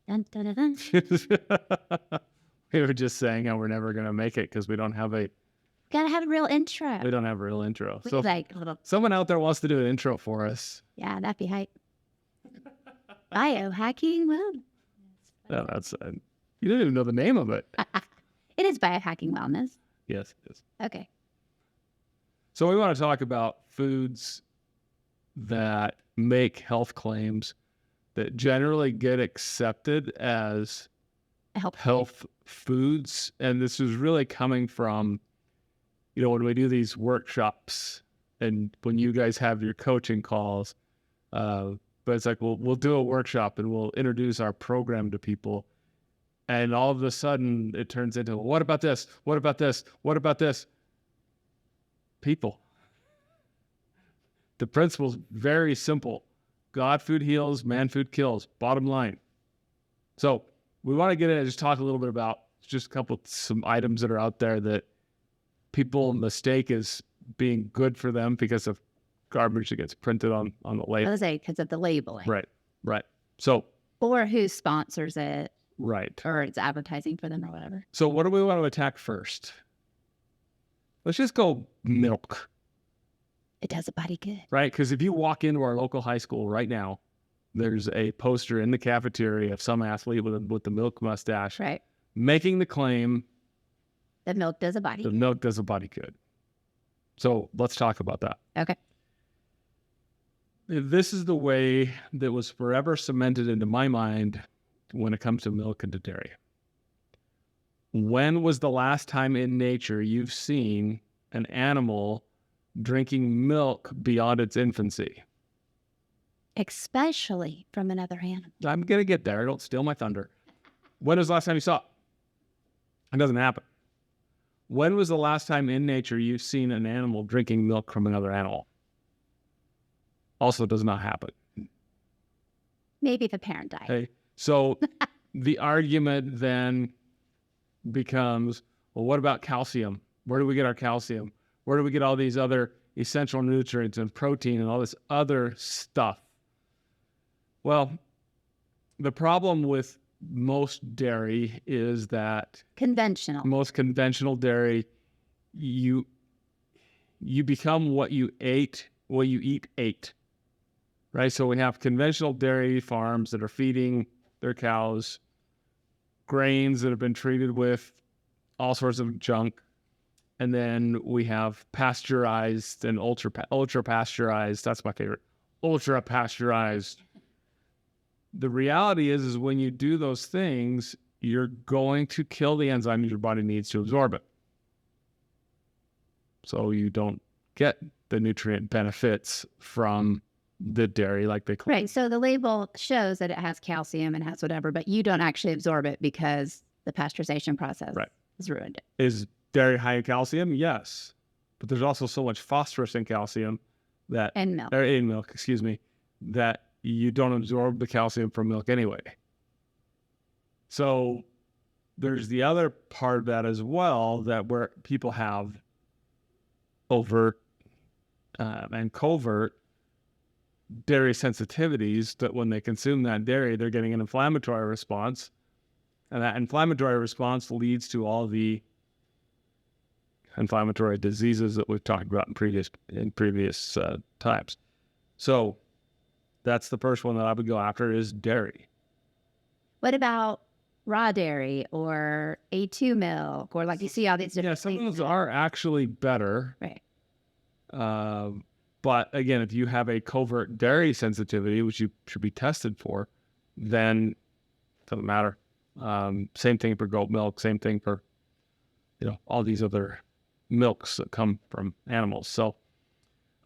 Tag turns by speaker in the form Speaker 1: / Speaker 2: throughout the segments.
Speaker 1: Dun, dun, dun, dun.
Speaker 2: We were just saying how we're never going to make it because we don't have a
Speaker 1: Gotta have a real intro.
Speaker 2: real intro.
Speaker 1: We
Speaker 2: So if
Speaker 1: like a little,
Speaker 2: someone out there wants to do an intro for us,
Speaker 1: yeah, that'd be hype. Biohacking, well,
Speaker 2: that's you didn't even know the name of it.
Speaker 1: it is biohacking wellness.
Speaker 2: Yes, it is.
Speaker 1: Okay.
Speaker 2: So we want to talk about foods that make health claims that generally get accepted as
Speaker 1: Help.
Speaker 2: health foods. And this is really coming from, when we do these workshops and when you guys have your coaching calls, but it's like, we'll do a workshop and we'll introduce our program to people. And all of a sudden it turns into, what about this? What about this? What about this? People. The principle's very simple. God food heals, man food kills. Bottom line. So we want to get in and just talk a little bit about just some items that are out there that people mistake as being good for them because of garbage that gets printed on the
Speaker 1: I
Speaker 2: label.
Speaker 1: was say because of the labeling.
Speaker 2: Right. So,
Speaker 1: Or who sponsors it,
Speaker 2: right.
Speaker 1: or it's advertising for them or whatever.
Speaker 2: So what do we want to attack first? Let's just go milk,
Speaker 1: It does a body good.
Speaker 2: right? Because if you walk into our local high school right now, there's a poster in the cafeteria of some athlete with the milk mustache
Speaker 1: Right.
Speaker 2: making the claim
Speaker 1: The milk does a body
Speaker 2: that
Speaker 1: good.
Speaker 2: milk does a body good. So let's talk about that.
Speaker 1: Okay.
Speaker 2: This is the way that was forever cemented into my mind when it comes to milk and to dairy. When was the last time in nature you've seen an animal drinking milk beyond its infancy?
Speaker 1: Especially from another animal.
Speaker 2: I'm going to get there. Don't steal my thunder. When was the last time you saw it? It doesn't happen. When was the last time in nature you've seen an animal drinking milk from another animal? Also does not happen.
Speaker 1: Maybe the parent died.
Speaker 2: Okay. So the argument then becomes, well, what about calcium? Where do we get our calcium? Where do we get all these other essential nutrients and protein and all this other stuff? Well, the problem with most dairy is that
Speaker 1: Conventional.
Speaker 2: most conventional dairy, you become what you eat, right? So we have conventional dairy farms that are feeding their cows grains that have been treated with all sorts of junk. And then we have pasteurized and ultra pasteurized. That's my favorite. Ultra pasteurized. The reality is when you do those things, you're going to kill the enzyme your body needs to absorb it. So you don't get the nutrient benefits from the dairy like they claim.
Speaker 1: Right. So the label shows that it has calcium and has whatever, but you don't actually absorb it because the pasteurization process has ruined it.
Speaker 2: Is dairy high in calcium? Yes. But there's also so much phosphorus in calcium that
Speaker 1: And milk.
Speaker 2: or in milk, that you don't absorb the calcium from milk anyway. So there's the other part of that as well, that where people have overt and covert dairy sensitivities, that when they consume that dairy, they're getting an inflammatory response. And that inflammatory response leads to all the inflammatory diseases that we've talked about in previous times. So that's the first one that I would go after is dairy.
Speaker 1: What about raw dairy or A2 milk, or like you see all these different
Speaker 2: Some of
Speaker 1: things?
Speaker 2: those are actually better.
Speaker 1: Right.
Speaker 2: But again, if you have a covert dairy sensitivity, which you should be tested for, then it doesn't matter. Same thing for goat milk, same thing for, all these other milks that come from animals. So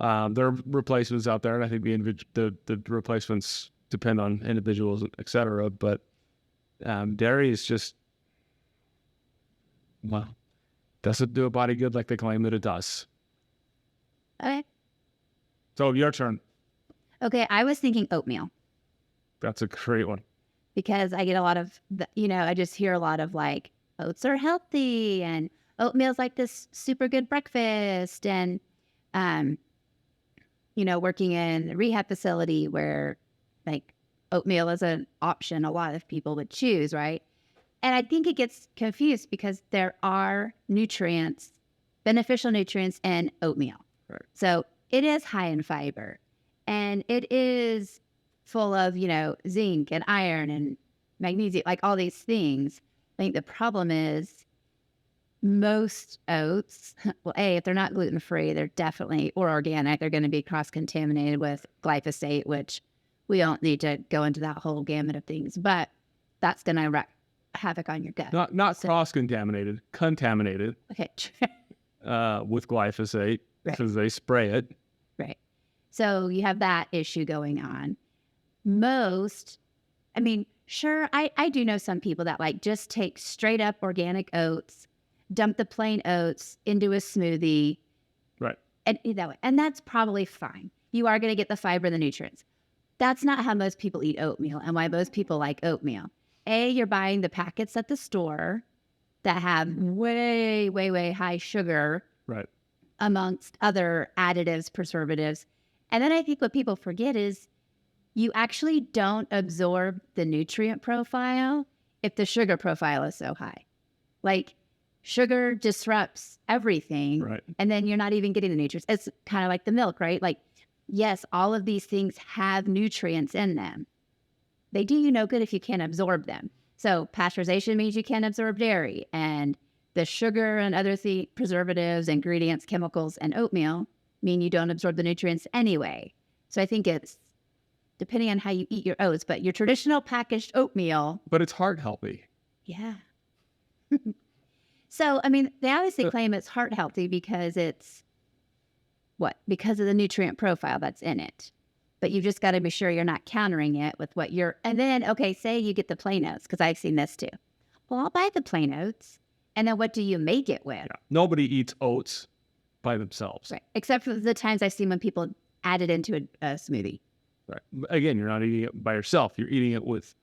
Speaker 2: there are replacements out there, and I think the replacements depend on individuals, et cetera. But dairy is just, doesn't do a body good like they claim that it does.
Speaker 1: Okay.
Speaker 2: So your turn.
Speaker 1: Okay. I was thinking oatmeal
Speaker 2: That's a great one.
Speaker 1: because I get a lot of, I just hear a lot of like, oats are healthy and oatmeal's like this super good breakfast. And, working in a rehab facility where like oatmeal is an option a lot of people would choose, right? And I think it gets confused because there are nutrients, beneficial nutrients in oatmeal.
Speaker 2: Right.
Speaker 1: So it is high in fiber and it is full of, zinc and iron and magnesium, like all these things. I think the problem is most oats, well, if they're not gluten free, they're definitely, or organic, they're going to be cross contaminated with glyphosate, which we don't need to go into that whole gamut of things, but that's going to wreak havoc on your gut.
Speaker 2: Not cross contaminated, contaminated
Speaker 1: Okay.
Speaker 2: with glyphosate
Speaker 1: Right.
Speaker 2: because they spray it.
Speaker 1: Right. So you have that issue going on. Sure, I do know some people that like just take straight up organic oats, dump the plain oats into a smoothie,
Speaker 2: Right.
Speaker 1: and eat that way. And that's probably fine. You are going to get the fiber and the nutrients. That's not how most people eat oatmeal and why most people like oatmeal. You're buying the packets at the store that have way, way, way high sugar
Speaker 2: Right.
Speaker 1: amongst other additives, preservatives. And then I think what people forget is you actually don't absorb the nutrient profile if the sugar profile is so high. Like sugar disrupts everything.
Speaker 2: Right.
Speaker 1: And then you're not even getting the nutrients. It's kind of like the milk, right? Like, yes, all of these things have nutrients in them. They do you no good if you can't absorb them. So pasteurization means you can't absorb dairy, and the sugar and other preservatives, ingredients, chemicals, and oatmeal mean you don't absorb the nutrients anyway. So I think it's depending on how you eat your oats, but your traditional packaged oatmeal.
Speaker 2: But it's heart healthy.
Speaker 1: Yeah. So, they obviously claim it's heart healthy because it's because of the nutrient profile that's in it. But you've just got to be sure you're not countering it with what you're, and then, okay, say you get the plain oats, because I've seen this too. Well, I'll buy the plain oats. And then what do you make it with?
Speaker 2: Yeah. Nobody eats oats by themselves.
Speaker 1: Right. Except for the times I've seen when people add it into a smoothie.
Speaker 2: Right. Again, you're not eating it by yourself. You're eating it with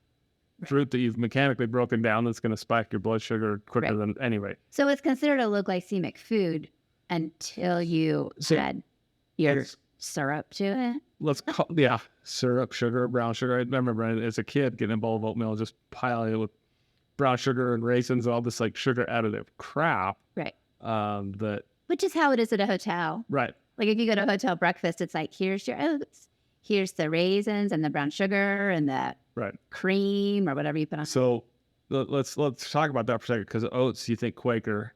Speaker 2: fruit that you've mechanically broken down that's going to spike your blood sugar quicker
Speaker 1: Right.
Speaker 2: than anyway.
Speaker 1: So it's considered a low glycemic food until you add your syrup to it.
Speaker 2: Let's call, syrup, sugar, brown sugar. I remember as a kid getting a bowl of oatmeal, just piling it with brown sugar and raisins, all this like sugar additive crap.
Speaker 1: Right.
Speaker 2: Which
Speaker 1: is how it is at a hotel.
Speaker 2: Right.
Speaker 1: Like if you go to a hotel breakfast, it's like, here's your oats, here's the raisins and the brown sugar and the cream or whatever you put on.
Speaker 2: So let's talk about that for a second, because oats, you think Quaker,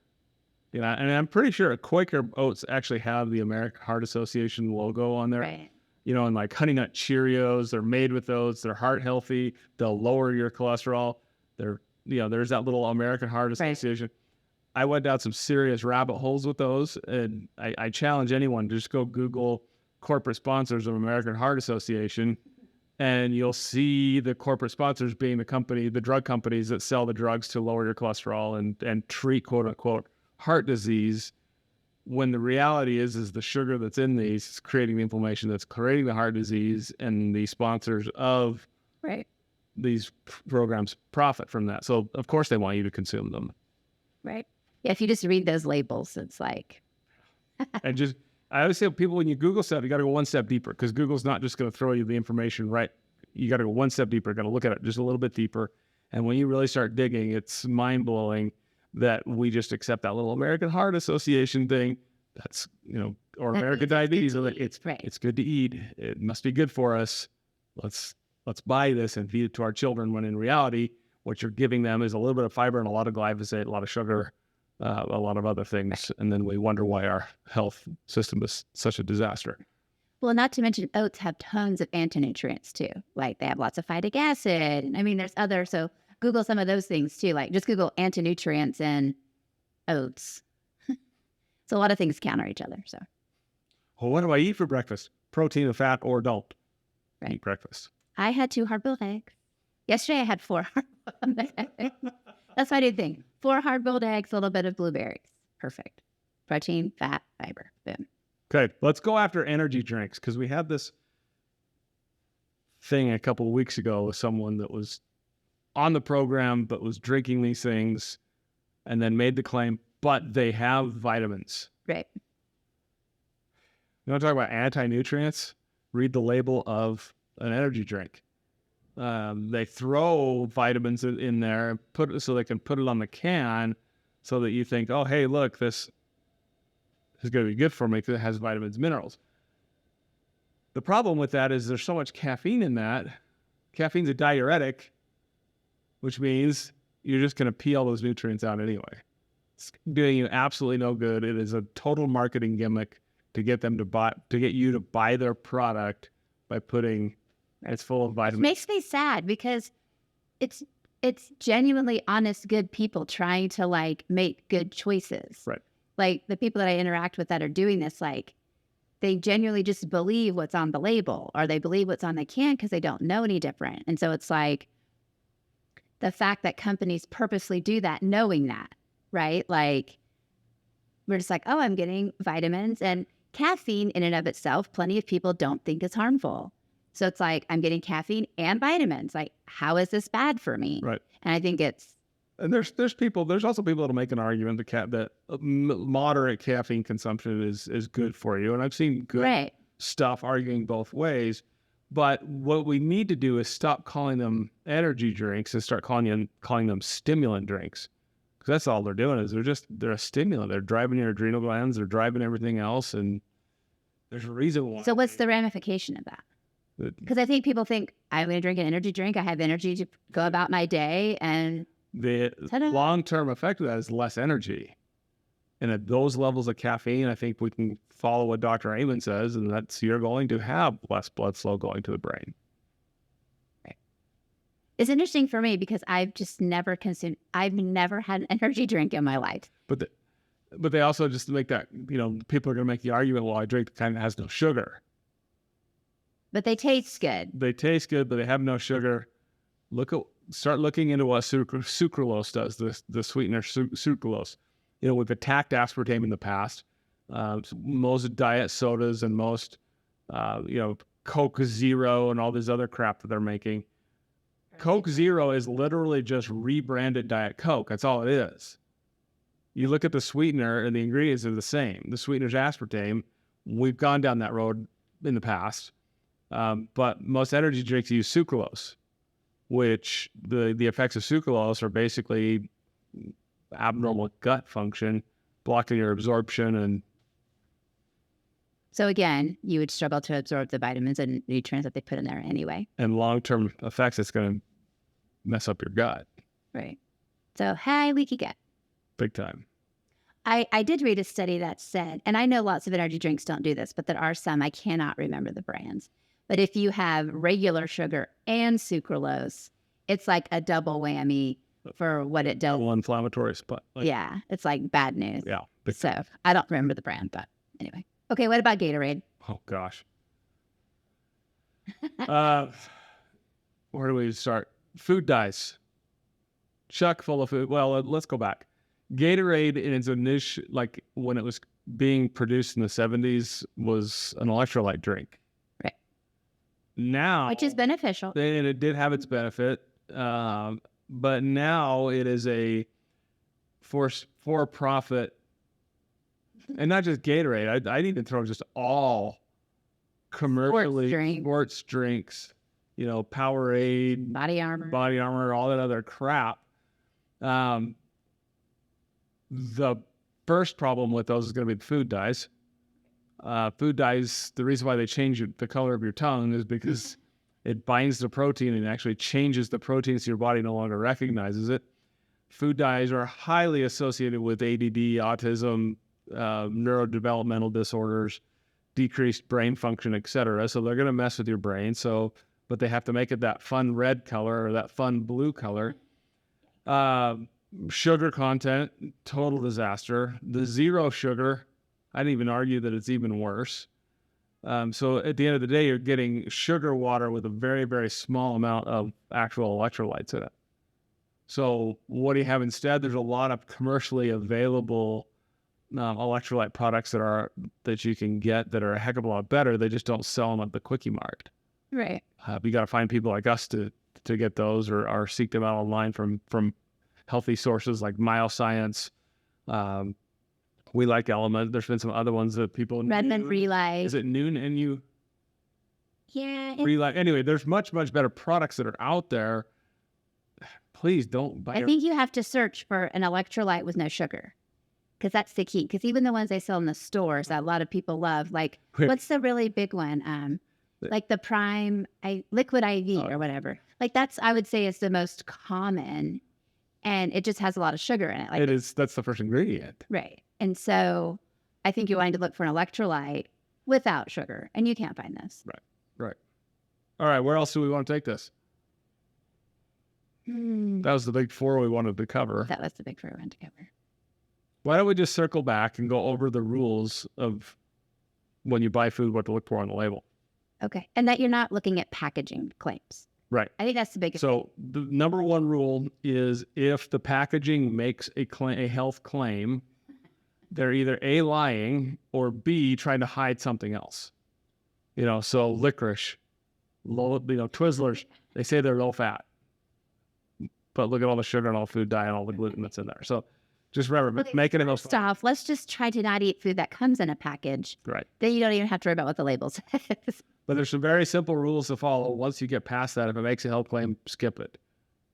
Speaker 2: and I'm pretty sure Quaker oats actually have the American Heart Association logo on there.
Speaker 1: Right.
Speaker 2: And like Honey Nut Cheerios, they're made with oats. They're heart healthy. They'll lower your cholesterol. There's that little American Heart Association. Right. I went down some serious rabbit holes with those, and I challenge anyone to just go Google corporate sponsors of American Heart Association, and you'll see the corporate sponsors being the drug companies that sell the drugs to lower your cholesterol and treat quote unquote heart disease, when the reality is the sugar that's in these is creating the inflammation that's creating the heart disease, and the sponsors of these programs profit from that. So of course they want you to consume them.
Speaker 1: Right. Yeah, if you just read those labels, it's like
Speaker 2: and I always say, people, when you Google stuff, you got to go one step deeper, because Google's not just going to throw you the information right. You got to go one step deeper. Got to look at it just a little bit deeper. And when you really start digging, it's mind blowing that we just accept that little American Heart Association thing. That's, or American Diabetes. It's good to eat. It must be good for us. Let's buy this and feed it to our children, when in reality, what you're giving them is a little bit of fiber and a lot of glyphosate, a lot of sugar, a lot of other things. And then we wonder why our health system is such a disaster.
Speaker 1: Well, not to mention oats have tons of anti-nutrients too. Like they have lots of phytic acid. There's other, so Google some of those things too. Like just Google anti-nutrients and oats. So a lot of things counter each other. So,
Speaker 2: well, what do I eat for breakfast? Protein and fat, or don't eat breakfast.
Speaker 1: I had 2 hard-boiled eggs. Yesterday I had 4 hard-boiled eggs. That's my new thing. 4 hard-boiled eggs, a little bit of blueberries. Perfect. Protein, fat, fiber. Boom.
Speaker 2: Okay, let's go after energy drinks, because we had this thing a couple of weeks ago with someone that was on the program but was drinking these things and then made the claim, but they have vitamins.
Speaker 1: Right.
Speaker 2: You want to talk about anti-nutrients? Read the label of an energy drink. They throw vitamins in there, so they can put it on the can, so that you think, oh, hey, look, this is going to be good for me because it has vitamins, minerals. The problem with that is there's so much caffeine in that. Caffeine's a diuretic, which means you're just going to pee all those nutrients out anyway. It's doing you absolutely no good. It is a total marketing gimmick to get them to get you to buy their product by putting it's full of
Speaker 1: It
Speaker 2: vitamins.
Speaker 1: makes me sad because it's genuinely honest, good people trying to like make good choices.
Speaker 2: Right.
Speaker 1: Like the people that I interact with that are doing this, like they genuinely just believe what's on the label or they believe what's on the can because they don't know any different. And so it's like the fact that companies purposely do that, knowing that, right? Like we're just like, oh, I'm getting vitamins, and caffeine in and of itself, plenty of people don't think is harmful. So it's like, I'm getting caffeine and vitamins. Like, how is this bad for me?
Speaker 2: Right.
Speaker 1: And I think it's,
Speaker 2: And there's also people that'll make an argument that moderate caffeine consumption is good for you. And I've seen good
Speaker 1: right.
Speaker 2: stuff arguing both ways. But what we need to do is stop calling them energy drinks and start calling them stimulant drinks. Because that's all they're doing is they're a stimulant. They're driving your adrenal glands. They're driving everything else. And there's a reason why.
Speaker 1: So what's the ramification of that? Because I think people think, I'm going to drink an energy drink. I have energy to go about my day. And
Speaker 2: the
Speaker 1: ta-da.
Speaker 2: long-term effect of that is less energy. And at those levels of caffeine, I think we can follow what Dr. Amen says, and that's you're going to have less blood flow going to the brain.
Speaker 1: It's interesting for me because I've never had an energy drink in my life.
Speaker 2: But they also just make that, people are going to make the argument, well, I drink the kind that has no sugar.
Speaker 1: But they taste good.
Speaker 2: They taste good, but they have no sugar. Start looking into what sucralose does, the sweetener sucralose. We've attacked aspartame in the past. Most diet sodas and most, Coke Zero and all this other crap that they're making. Coke Zero is literally just rebranded Diet Coke. That's all it is. You look at the sweetener and the ingredients are the same. The sweetener's aspartame. We've gone down that road in the past. But most energy drinks use sucralose, which the effects of sucralose are basically abnormal gut function, blocking your absorption. And
Speaker 1: so again, you would struggle to absorb the vitamins and nutrients that they put in there anyway.
Speaker 2: And long-term effects, it's going to mess up your gut.
Speaker 1: Right. So, hey, leaky gut.
Speaker 2: Big time.
Speaker 1: I did read a study that said, and I know lots of energy drinks don't do this, but there are some, I cannot remember the brands. But if you have regular sugar and sucralose, it's like a double whammy for what it does.
Speaker 2: Double inflammatory spot.
Speaker 1: Yeah, it's like bad news.
Speaker 2: Yeah.
Speaker 1: So I don't remember the brand, but anyway. Okay, what about Gatorade?
Speaker 2: Oh, gosh. Where do we start? Food dyes. Chuck full of food. Well, let's go back. Gatorade in its initial, like when it was being produced in the 70s, was an electrolyte drink.
Speaker 1: Right.
Speaker 2: Now,
Speaker 1: Which is beneficial.
Speaker 2: and it did have its benefit, but now it is a for-profit, and not just Gatorade. I'd even throw just all commercially sports drinks, Powerade,
Speaker 1: Body Armor,
Speaker 2: all that other crap. The first problem with those is going to be the food dyes. Food dyes, the reason why they change the color of your tongue is because it binds the protein and actually changes the protein so your body no longer recognizes it. Food dyes are highly associated with ADD, autism, neurodevelopmental disorders, decreased brain function, etc. So they're going to mess with your brain. But they have to make it that fun red color or that fun blue color. Sugar content, total disaster. The zero sugar, I'd even argue that it's even worse. So at the end of the day, you're getting sugar water with a very, very small amount of actual electrolytes in it. So what do you have instead? There's a lot of commercially available electrolyte products that you can get that are a heck of a lot better. They just don't sell them at the Quickie Mart.
Speaker 1: Right.
Speaker 2: You got to find people like us to get those or seek them out online from healthy sources like Mioscience. We like Element. There's been some other ones that people.
Speaker 1: Redmond Relay.
Speaker 2: Is it Noon?
Speaker 1: Yeah.
Speaker 2: Anyway, there's much better products that are out there. Please don't buy.
Speaker 1: I think you have to search for an electrolyte with no sugar because that's the key. Because even the ones they sell in the stores that a lot of people love, like what's the really big one? Like the Prime Liquid IV or whatever. Like I would say is the most common, and it just has a lot of sugar in it. Like
Speaker 2: it is. That's the first ingredient.
Speaker 1: right. And so I think you're wanting to look for an electrolyte without sugar, and you can't find this.
Speaker 2: Right. All right. Where else do we want to take this? That was the big four we wanted to cover.
Speaker 1: That was the big four we wanted to cover.
Speaker 2: Why don't we just circle back and go over the rules of when you buy food, what to look for on the label?
Speaker 1: Okay. And that you're not looking at packaging claims.
Speaker 2: Right.
Speaker 1: I think that's the biggest.
Speaker 2: So the number one rule is if the packaging makes a health claim, they're either A, lying, or B, trying to hide something else. So licorice, Twizzlers, they say they're low fat. But look at all the sugar and all the food dye and all the gluten that's in there. So just remember, make it a
Speaker 1: First off, let's just try to not eat food that comes in a package.
Speaker 2: Right.
Speaker 1: Then you don't even have to worry about what the label says.
Speaker 2: But there's some very simple rules to follow. Once you get past that, if it makes a health claim, skip it.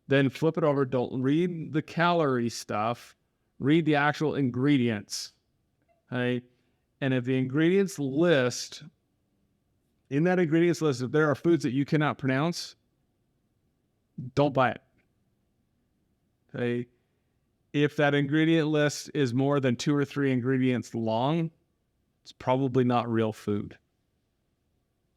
Speaker 2: Then flip it over. Don't read the calorie stuff. Read the actual ingredients. Okay? And if the ingredients list, in that ingredients list, if there are foods that you cannot pronounce, don't buy it. Okay? If that ingredient list is more than 2 or 3 ingredients long, it's probably not real food.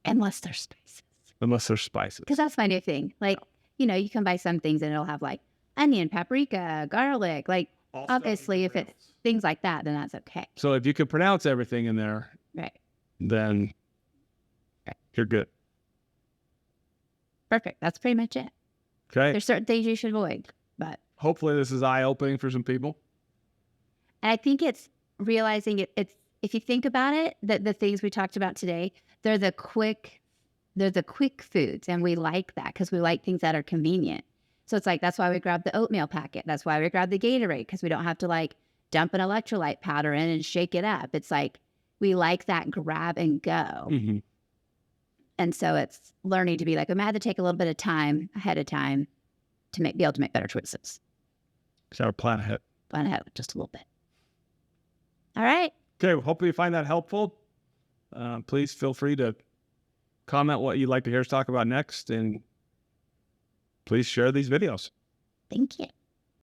Speaker 1: Unless they're spices.
Speaker 2: Unless they're spices.
Speaker 1: Because that's my new thing. Like, you can buy some things and it'll have like onion, paprika, garlic. Like, obviously, if it's things like that, then that's okay.
Speaker 2: So if you can pronounce everything in there,
Speaker 1: right,
Speaker 2: then you're good.
Speaker 1: Perfect. That's pretty much it.
Speaker 2: Okay.
Speaker 1: There's certain things you should avoid, but
Speaker 2: hopefully this is eye-opening for some people.
Speaker 1: And I think it's realizing it's if you think about it, the things we talked about today, they're the quick foods, and we like that because we like things that are convenient. So it's like that's why we grab the oatmeal packet. That's why we grab the Gatorade, because we don't have to like dump an electrolyte powder in and shake it up. It's like we like that grab and go.
Speaker 2: Mm-hmm.
Speaker 1: And so it's learning to be like, I'm going to have to take a little bit of time ahead of time to be able to make better choices.
Speaker 2: So plan ahead.
Speaker 1: Plan ahead just a little bit. All right.
Speaker 2: Okay. Well, hopefully you find that helpful. Please feel free to comment what you'd like to hear us talk about next, and please share these videos.
Speaker 1: Thank you.